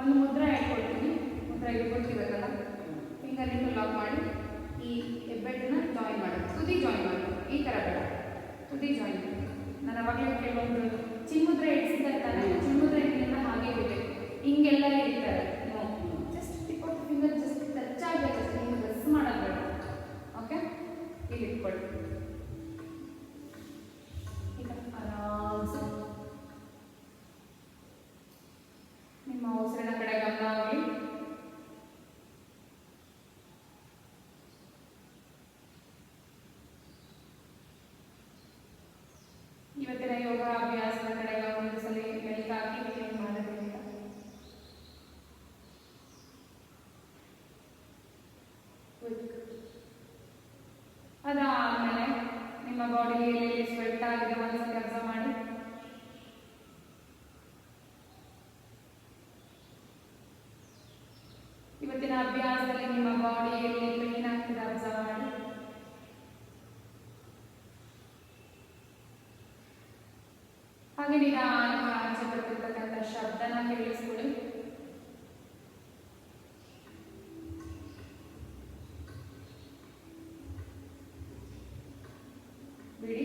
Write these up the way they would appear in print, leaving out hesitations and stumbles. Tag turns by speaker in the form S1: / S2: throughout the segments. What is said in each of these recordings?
S1: ಒಂದು ಮುದ್ರೆ ಹೇಳ್ಕೊಡ್ತೀನಿ. ಮುದ್ರೆ ಗೊತ್ತಿರುತ್ತಲ್ಲ, ಫಿಂಗರ್ ಇಂಟು ಲಾಕ್ ಮಾಡಿ ಈ ಹೆಬ್ಬೆಟ್ಟನ್ನ ಜಾಯಿನ್ ಮಾಡಿ, ತುದಿ ಜಾಯಿನ್ ಮಾಡಿ. ಈ ಥರ ಬೇಡ, ತುದಿ ಜಾಯಿನ್ ಮಾಡಿ. ನಾನು ಅವಾಗಲೇ ಕೆಲವೊಂದು ಚಿನ್ಮುದ್ರೆ ಇಡ್ಸಿದ್ದಾರೆ ತಾನೆ, ಚಿನ್ಮುದ್ರೆ ಇದ್ರಿಂದ ಹಾಗೆ ಇರಬೇಕು. ಹಿಂಗೆಲ್ಲ ಇರ್ತಾರೆ. No, just tip of finger just touch ಆಗಬೇಕು ಅಷ್ಟೇ, ನೀವು ಡ್ರೆಸ್ ಮಾಡೋದು ಬೇಡ. ಓಕೆ, ಇಲ್ಲಿ ಇಟ್ಕೊಳ್ಳಿ. ಈಗ ಆರಾಮ್ಸೆ ನಿಮ್ಮ ಉಸಿರಿನ ಕಡೆ ಗಮನ ಹೋಗಿ. ಇವತ್ತಿನ ಯೋಗ ಅಭ್ಯಾಸದ ಕಡೆ ಒಂದು ಸಲ ಮೆಲ್ಕಾಕಿ ಏನು ಮಾಡಬೇಕಿಲ್ಲ. ಅದಾದಮೇಲೆ ನಿಮ್ಮ ಬಾಡಿಯಲ್ಲಿ ಸ್ವೆಟ್ ಆಗಿದೆ ಒಂದ್ಸಲ ಅಬ್ಸರ್ವ್ ಮಾಡಿ. ಇವತ್ತಿನ ಅಭ್ಯಾಸದಲ್ಲಿ ನಿಮ್ಮ ಬಾಡಿಯಲ್ಲಿ ಪೇನ್ ಆಗ್ತಿದೆ ಅಬ್ಸರ್ವ್ ಮಾಡಿ. ಹಾಗೆ ನಿಧಾನಕ್ಕೆ ಆಚೆ ಬರ್ತಿರ್ತಕ್ಕಂಥ ಶಬ್ದನ ಕೇಳಿಸ್ಕೊಳ್ಳಿ. ಬಿಡಿ.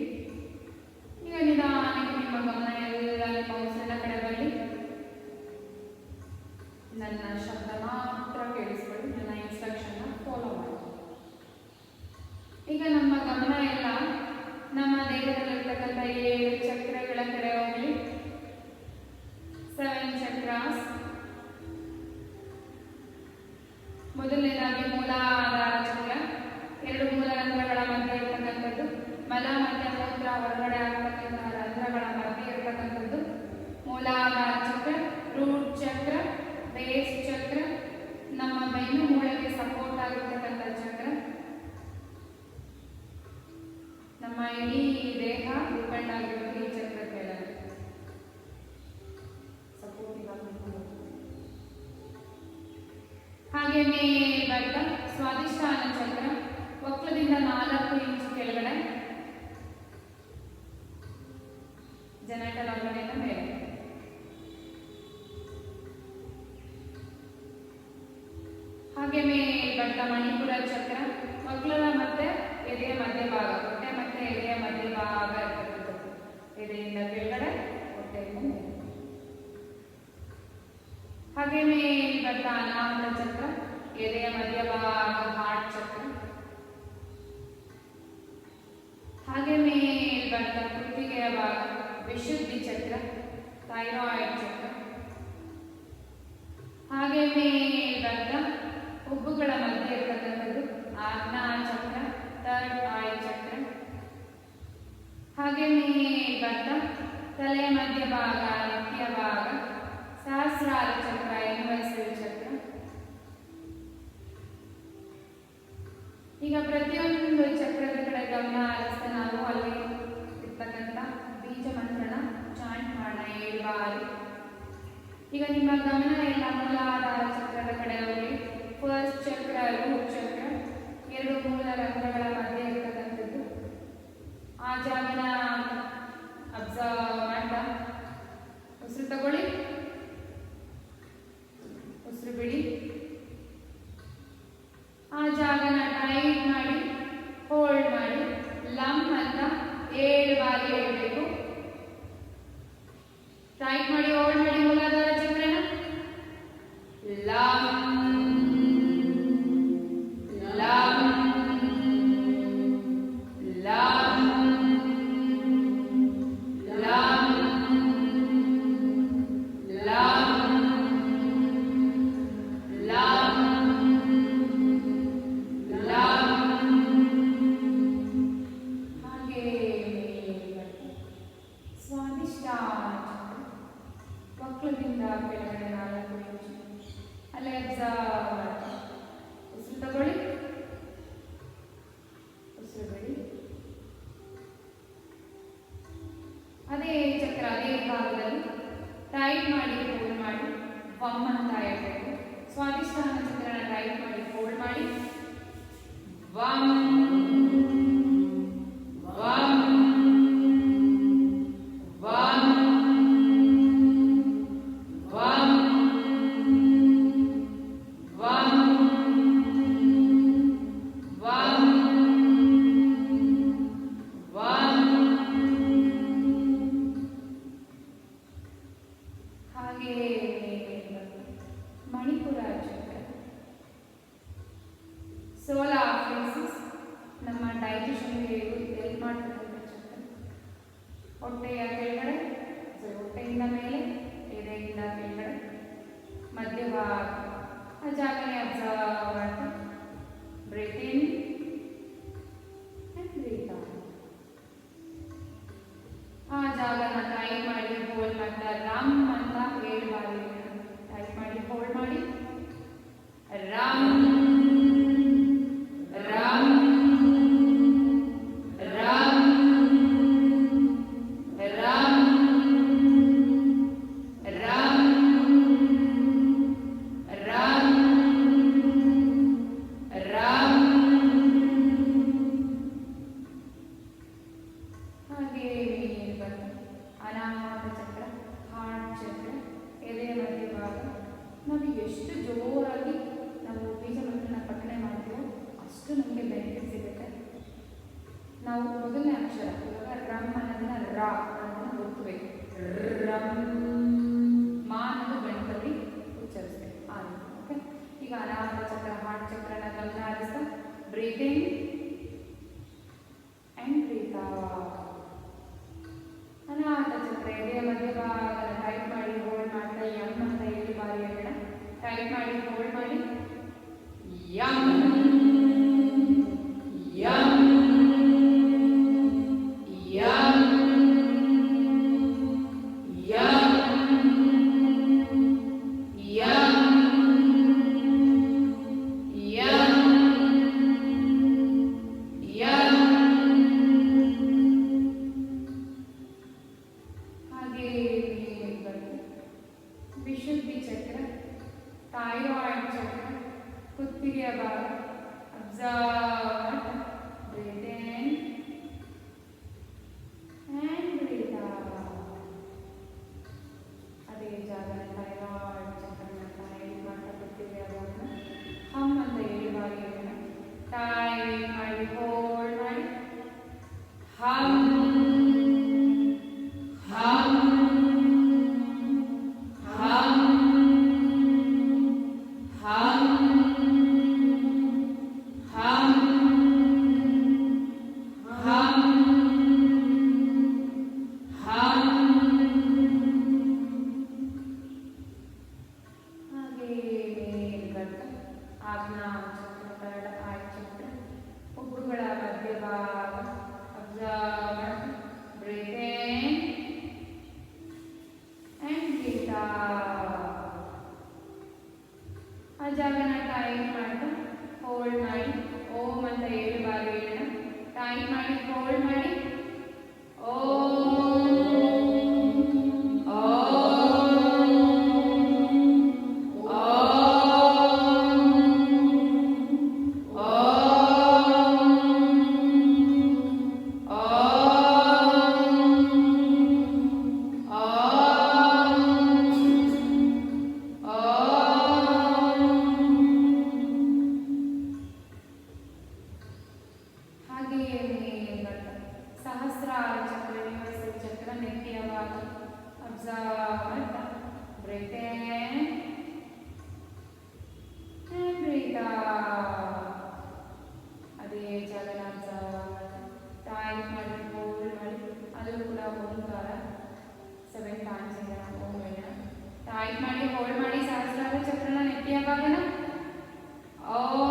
S1: ಈಗ ನಿಧಾನಕ್ಕೆ ನಿಮ್ಮ ಗಮನ ಎಲ್ಲ ನಿಮ್ಮ ಉಸಿರಿನ ಕಡೆ ಬರಲಿ. ನನ್ನ ಶಬ್ದ ಮಾತ್ರ ಕೇಳಿಸ್ಕೊಳ್ಳಿ, ನನ್ನ ಇನ್ಸ್ಟ್ರಕ್ಷನ್ನ ಫಾಲೋ ಮಾಡಿ. ಈಗ ನಮ್ಮ ಗಮನ ಎಲ್ಲ ನಮ್ಮ ದೇಹದಲ್ಲಿರ್ತಕ್ಕಂಥ 7 ಚಕ್ರಗಳ ಕಡೆ ಹೋಗಲಿ. 7 ಚಕ್ರಾಸ್. ಮೊದಲನೇದಾಗಿ ಮೂಲಾಧಾರ ಚಕ್ರ, 2 ಮೂಲರಂಧ್ರಗಳ ಮಧ್ಯೆ ಇರ್ತಕ್ಕಂಥದ್ದು. ಮಲ ಮಧ್ಯ ಮೂತ್ರ ಹೊರಗಡೆ ಆಗ್ತಕ್ಕಂತಹ ರಂಧ್ರಗಳ ಮಧ್ಯೆ ಇರ್ತಕ್ಕಂಥದ್ದು ಮೂಲಾಧಾರ ಚಕ್ರ. ರೂಟ್ ಚಕ್ರ, ಬೇಸ್ ಚಕ್ರ, ನಮ್ಮ ಬೆನ್ನು ಮೂಳೆಗೆ ಸಪೋರ್ಟ್ ಆಗಿರ್ತಕ್ಕಂಥ ಚಕ್ರ. ನಮ್ಮ ಇಡೀ ದೇಹ ಡಿಪೆಂಡ್ ಆಗಿರೋದು ಈ ಚಕ್ರ ಮೇಲೆ. ಸಪೋರ್ಟಿವ್ ಆಗಿ ಹಾಗೆ ಮೇಲ್ಬರ್ತ ಸ್ವಾದಿಷ್ಠಾನ ಚಕ್ರ, ಒಕ್ಲದಿಂದ 4 ಇಂಚು ಕೆಳಗಡೆ, ಜನಟಲ್ ಆರ್ಗನ್ನಿಂದ ಮೇಲೆ. ಹಾಗೆ ಮೇಲ್ಬರ್ತ ಮಣಿಪುರ ಚಕ್ರ, ಒಕ್ಲದ ಮತ್ತೆ ಎದೆಯ ಮಧ್ಯಭಾಗ, ಹೊಟ್ಟೆ ಮತ್ತೆ ಎದೆಯ ಮಧ್ಯಭಾಗ ಇರ್ತಕ್ಕಂಥದ್ದು. ಎದೆಯಿಂದ ಕೆಳಗಡೆ, ಹೊಟ್ಟೆಯಿಂದ ಮೇಲೆ. ಹಾಗೆ ಮೇಲ್ಬರ್ತ ಅನಾಹುತ ಚಕ್ರ, ಎದೆಯ ಮಧ್ಯಭಾಗ ಹಾರ್ಟ್ ಚಕ್ರ. ಹಾಗೆ ಮೇಲ್ಬರ್ತ ಕುತ್ತಿಗೆಯ ಭಾಗ ವಿಶುದ್ಧಿ ಚಕ್ರ, ಥೈರಾಯ್ಡ್ ಚಕ್ರ. ಹಾಗೆ ಮೇಲ್ಬರ್ತ ಹುಬ್ಬುಗಳ ಮಧ್ಯೆ ಇರ್ತಕ್ಕಂಥದ್ದು ಆಜ್ಞಾ ಚಕ್ರ, ಥರ್ಡ್ ಐ ಚಕ್ರ. ಹಾಗೆ ಮೇಲ್ಬರ್ತ ತಲೆಯ ಮಧ್ಯಭಾಗ ನೆತ್ತಿಯ ಭಾಗ ಸಹಸ್ರಾರ ಚಕ್ರ, ಯುನಿವರ್ಸಲ್ ಚಕ್ರ. ಈಗ ಪ್ರತಿಯೊಂದು ಚಕ್ರದ ಕಡೆ ಗಮನ ಹರಿಸ್ತಾ ನಾವು ಅಲ್ಲಿ ಇರ್ತಕ್ಕಂಥ ಬೀಜ ಮಂತ್ರನ ಚಾಂಟ್ ಮಾಡೋಣ 7 ಬಾರಿ. ಈಗ ನಿಮ್ಮ ಗಮನ ಎಲ್ಲ ಮೂಲಾಧಾರ ಚಕ್ರದ ಕಡೆ ಹೋಗಿ. ಫಸ್ಟ್ ಚಕ್ರ ರೂಟ್ ಚಕ್ರ, 2 ಮೂಲ ರಂಧ್ರಗಳ ಮಧ್ಯೆ ಇರ್ತಕ್ಕಂಥದ್ದು. ಆ ಜಾಗನ ಅಬ್ಸರ್ವ್ ಮಾಡ್ತಾ ಉಸಿರು ತಗೊಳ್ಳಿ, ಉಸಿರು ಬಿಡಿ. ಆ ಜಾಗನ ಟೈಟ್ ಮಾಡಿ ಹೋಲ್ಡ್ ಮಾಡಿ ಲಮ್ ಅಂತ 7 ಬಾರಿ ಹೇಳ್ಬೇಕು. ಟೈಟ್ ಮಾಡಿ ಹೋಲ್ಡ್ ಮಾಡಿ ಮೂಲಾಧಾರ ಚಕ್ರನ. ಲಮ್ ಲಮ್ ಲಮ್ ಲಮ್ ಲಮ್ ಲಮ್ ಲಮ್. ಹಾಗೆ ಸ್ವಾದಿಷ್ಠಾನ ಮಕ್ಕಳಿಂದ ಕೆಳಗಡೆ 4 ಇಂಚು ಅಲ್ಲೇ ಅಬ್ಸರ್ವ್. ಉಸಿರು ತಗೊಳ್ಳಿ, ಉಸಿರು ಬಿಡಿ. ಅದೇ ಚಕ್ರ ಅದೇ ಭಾಗದಲ್ಲಿ ಟೈಟ್ ಮಾಡಿ ಹೋಲ್ಡ್ ಮಾಡಿ ವಮ್ ಅಂತ ಹೇಳ್ಬೇಕು. ಸ್ವಾದಿಷ್ಠಾನ ಚಕ್ರನ ಟೈಟ್ ಮಾಡಿ ಹೋಲ್ಡ್ ಮಾಡಿ ವಮ್ ವಮ್ ವಮ್ ವಮ್ ಹಾಗೆ ಮಣಿಪುರ ಚಕ್ರ, ಸೋಲಾರ್ ಪ್ಲೆಕ್ಸಸ್ ನಮ್ಮ ಡೈಜೆಷನ್ಗೆ ಹೆಲ್ಪ್ ಮಾಡ್ತಕ್ಕಂಥ ಚಕ್ರ. ಹೊಟ್ಟೆಯ ಕೆಳಗಡೆ, ಹೊಟ್ಟೆಯಿಂದ ಮೇಲೆ, ಎದೆಯಿಂದ ಕೆಳಗಡೆ, ಮಧ್ಯಭಾಗ ಆ ಜಾಗನೇ ಅಬ್ಸರ್ವ್ ಮಾಡ್ತಾ breathe in and breathe out. ಆ ಜಾಗನ ಟೈಪ್ ಮಾಡಿ ಹೋಲ್ಡ್ ಮಾಡ್ತಾ ರಮ್ ಅಂತ 7 ಬಾರಿ ಟೈಪ್ ಮಾಡಿ ಹೋಲ್ಡ್ ಮಾಡಿ. Rum rum rum rum rum rum rum. ಹಾಗೆ ಅನಾಹತ ಚಕ್ರ, ಹಾರ್ಟ್ ಚಕ್ರ, ಎದೆಯ ಮಧ್ಯಭಾಗ. ನಾವು ಎಷ್ಟು ಜೋರಾಗಿ ನಾವು ಬೀಜ ಮಂತ್ರನ ಪಠಣೆ ಮಾಡ್ತೀವೋ ಅಷ್ಟು ನಮಗೆ ಬೆನಿಫಿಟ್ ಸಿಗುತ್ತೆ. ನಾವು ಮೊದಲನೇ ಅಕ್ಷರ ಇವಾಗ ರಮ್ ಅನ್ನೋದನ್ನ ರಾ ಅನ್ನೋದನ್ನ ಓದ್ಬೇಕು. ರಮ್ ಮಾ ಅನ್ನೋದು ಗಂಟಲ್ಲಿ ಉಚ್ಚರಿಸ್ಬೇಕು. ಆ ರೀತಿ. ಓಕೆ, ಈಗ ಅನಾಹತ ಚಕ್ರ, ಹಾರ್ಟ್ ಚಕ್ರನ ಗಮನ ಹರಿಸ್ತಾ breathe in and breathe out. ಅನಾಹತ ಚಕ್ರ ಎದೆಯ ಮಧ್ಯಭಾಗನ ಟೈಪ್ ಮಾಡಿ ಹೋಲ್ಡ್ ಮಾಡ್ತಾ ಯಮ್ ಅಂತ 7 ಬಾರಿ ಹೇಳೋಣ. ಟೈಪ್ ಮಾಡಿ ಹೋಲ್ಡ್ ಮಾಡಿ. ಯಮ್ ಯಮ್ ಯಮ್ ಯಮ್ ಯಮ್ ಯಮ್ ಯಮ್. ಹಾಗೆ ವಿಶುದ್ಧಿ ಚಕ್ರ, ಥೈರಾಯ್ಡ್ ಚಕ್ರ, ಕುತ್ತಿಗೆಯ ಭಾಗ observe breathe in and breathe out. ಅದೇ ಜಾಗ ಥೈರಾಯ್ಡ್ ಚಕ್ರನ ಟೈಪ್ ಮಾಡ್ತಾ ಕುತ್ತಿಗೆಯ ಭಾಗನ ಹಮ್ ಅಂತ 7 ಬಾರಿ ಹೇಳೋಣ. ಟೈಪ್ ಮಾಡಿ ಹೋಲ್ಡ್ ಮಾಡಿ. ಹಮ್ ಹಮ್ ಹಮ್ ಹಮ್ ಹಮ್ ಹಮ್ ಹಮ್. ಹಾಗೆ ಮೇಲ್ಗಡೆ ಆಜ್ಞಾ ಚಕ್ರ, ಥರ್ಡ್ ಐ ಚಕ್ರ, ಹುಬ್ಬುಗಳ ಮಧ್ಯಭಾಗ observe breathe in and breathe out. ಆ ಜಾಗನ ಟೈಪ್ ಮಾಡ್ತಾ ಹೋಲ್ಡ್ ಮಾಡಿ ಓಂ ಅಂತ 7 ಬಾರಿ ಹೇಳೋಣ. ಟೈಪ್ ಮಾಡಿ ಹೋಲ್ಡ್ ಮಾಡಿ. ಓಂ ಓಂ ಸಹಸ್ರಾರ ಚಕ್ರ, ಯೂನಿವರ್ಸಲ್ ಚಕ್ರ, ನೆತ್ತಿಯ ಭಾಗ ಅಬ್ಸರ್ವ್ ಮಾಡ್ತಾ breathe in and breathe out. ಅದೇ ಜಾಗನ ಅಬ್ಸರ್ವ್ ಮಾಡ್ತಾ ಟೈಪ್ ಮಾಡಿ ಹೋಲ್ಡ್ ಮಾಡಿ. ಅದು ಕೂಡ ಓಂಕಾರ 7 ಟೈಮ್ಸ್ ಓಂ ಹೇಳೋಣ. ಟೈಪ್ ಮಾಡಿ ಹೋಲ್ಡ್ ಮಾಡಿ ಸಹಸ್ರಾರ ಚಕ್ರನ ನೆತ್ತಿಯ ಭಾಗನ ಓಂ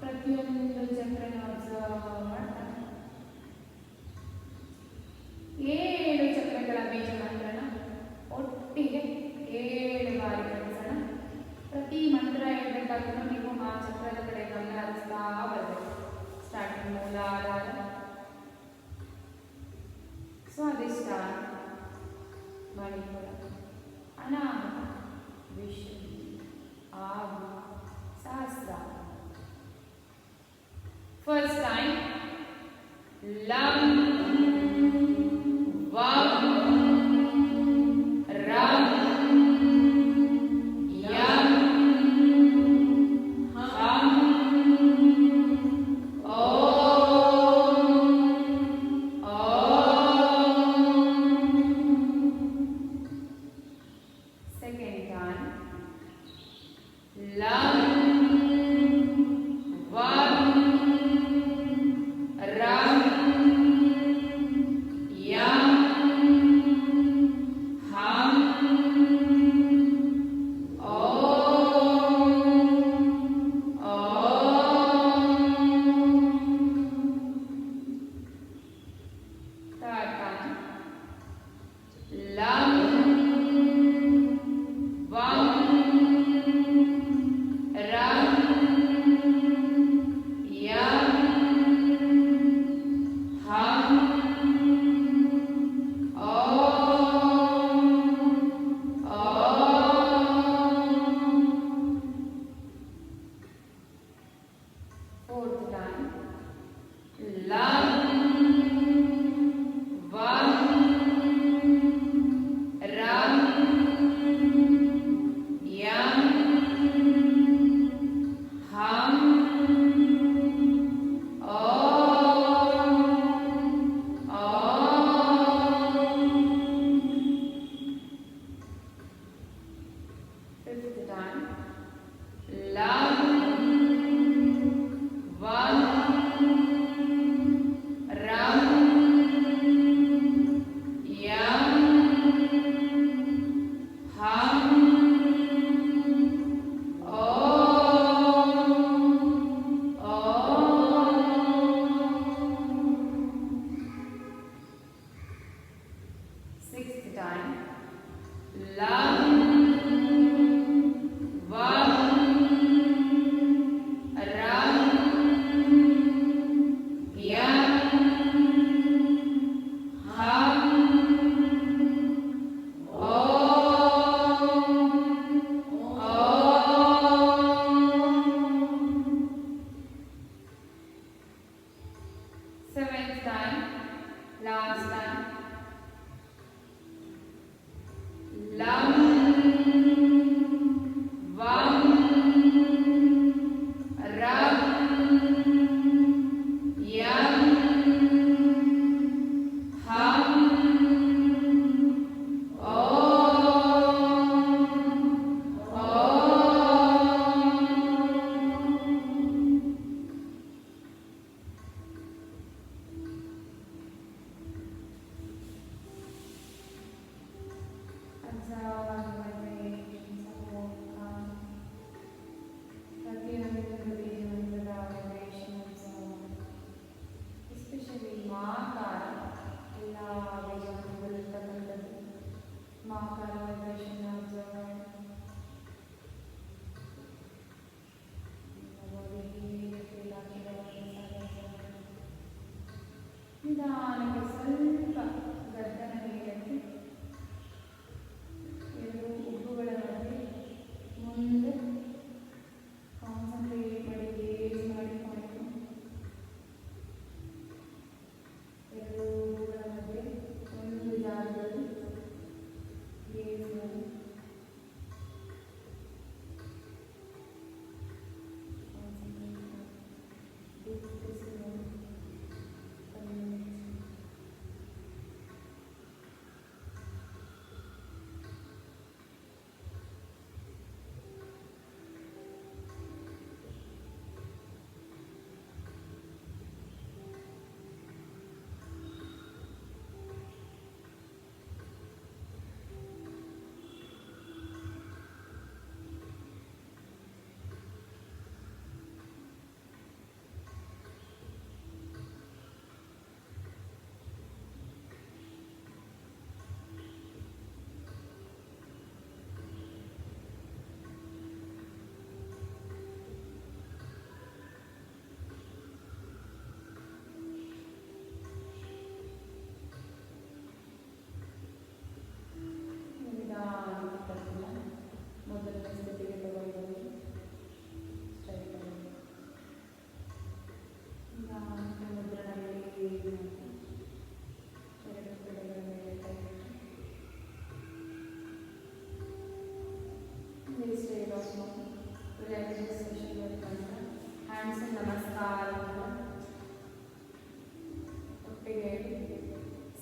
S1: ಪ್ರತಿಯೊಂದು ಚಕ್ರನ ಅಬ್ಸರ್ವ್ ಮಾಡ್ತಾ 7 ಚಕ್ರಗಳ ಬೀಜ ಮಂತ್ರನ ಒಟ್ಟಿಗೆ 7 ಬಾರಿ ಕಲಿಸೋಣ. ಪ್ರತಿ ಮಂತ್ರ ಹೇಳ್ಬೇಕಾದ್ರೂ ನೀವು ಆ ಚಕ್ರದ ಕಡೆ ಗಮನ ಹರಿಸ್ತಾ ಬರಬೇಕು. ಸ್ಟಾರ್ಟಿಂಗ್ ಮೂಲಾಧಾರ, ಸ್ವಾಧಿಷ್ಠಾನ, ಮಣಿಪುರ, ಅನಾಹತ, ವಿಶುದ್ಧಿ, ಆಹು, ಸಹಸ್ರಾರ, lam, vam, ram, yam, ham, second time. Lam, vam, ram, yam, ham, third time. Lam, vam, ram, yam, ham, fourth time. Lam, vam, ram, yam, ham, fifth time. Lam, vam,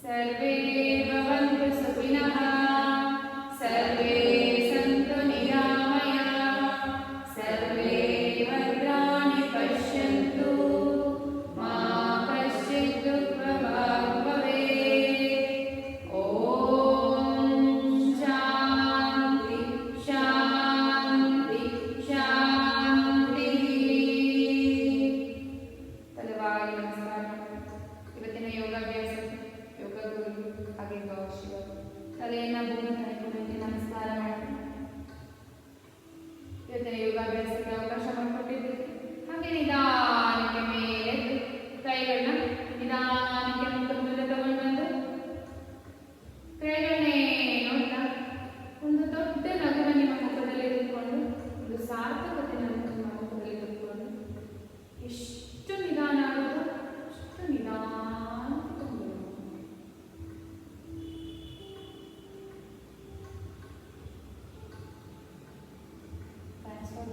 S1: सर्वे भवन्तु सुखिनः सर्वे सन्तु निरामयाः सर्वे भद्राणि पश्यन्तु मा कश्चित् दुःखभाग् भवेत् ॐ शान्ति शान्ति ಶಾಂತಿ ತಲೆಬಾಗಿ ನಮಸ್ಕಾರ ಇವತ್ತಿನ ಯೋಗಾಭ್ಯಾಸಕ್ಕೆ ಯೋಗ ಗುರು ಹಾಗೆ ಗೌಶಿವ ತಲೆಯನ್ನು ಭೂಮಿ ತನಕ ನಮಸ್ಕಾರ ಮಾಡಿ ಇವತ್ತಿನ ಯೋಗಾಭ್ಯಾಸಕ್ಕೆ ಅವಕಾಶ ಮಾಡಿಕೊಟ್ಟಿದ್ದೀವಿ. ಹಾಗೆ ನಿಧಾನಕ್ಕೆ ಮೇಲೆ ಕೈಗಳನ್ನ ನಿಧಾನಕ್ಕೆ ಮುಖದ ಮುಂದೆ ತಗೊಂಡು ಬಂದು ಕೈಗಳನ್ನೇ ನೋಡ್ತಾ ಒಂದು ದೊಡ್ಡ ನಗುವ ನಿಮ್ಮ ಮುಖದಲ್ಲಿ ಇಟ್ಕೊಂಡು ಒಂದು ಸಾರ್ಥಕತೆ ನಿಮ್ಮ ಮುಖದಲ್ಲಿ ಇಟ್ಕೊಂಡು ಎಷ್ಟು ನಿಧಾನ ಆಗುತ್ತೋ ಅಷ್ಟು ನಿಧಾನ ಥ್ಯಾಂಕ್ಸ್ ಫಾರ್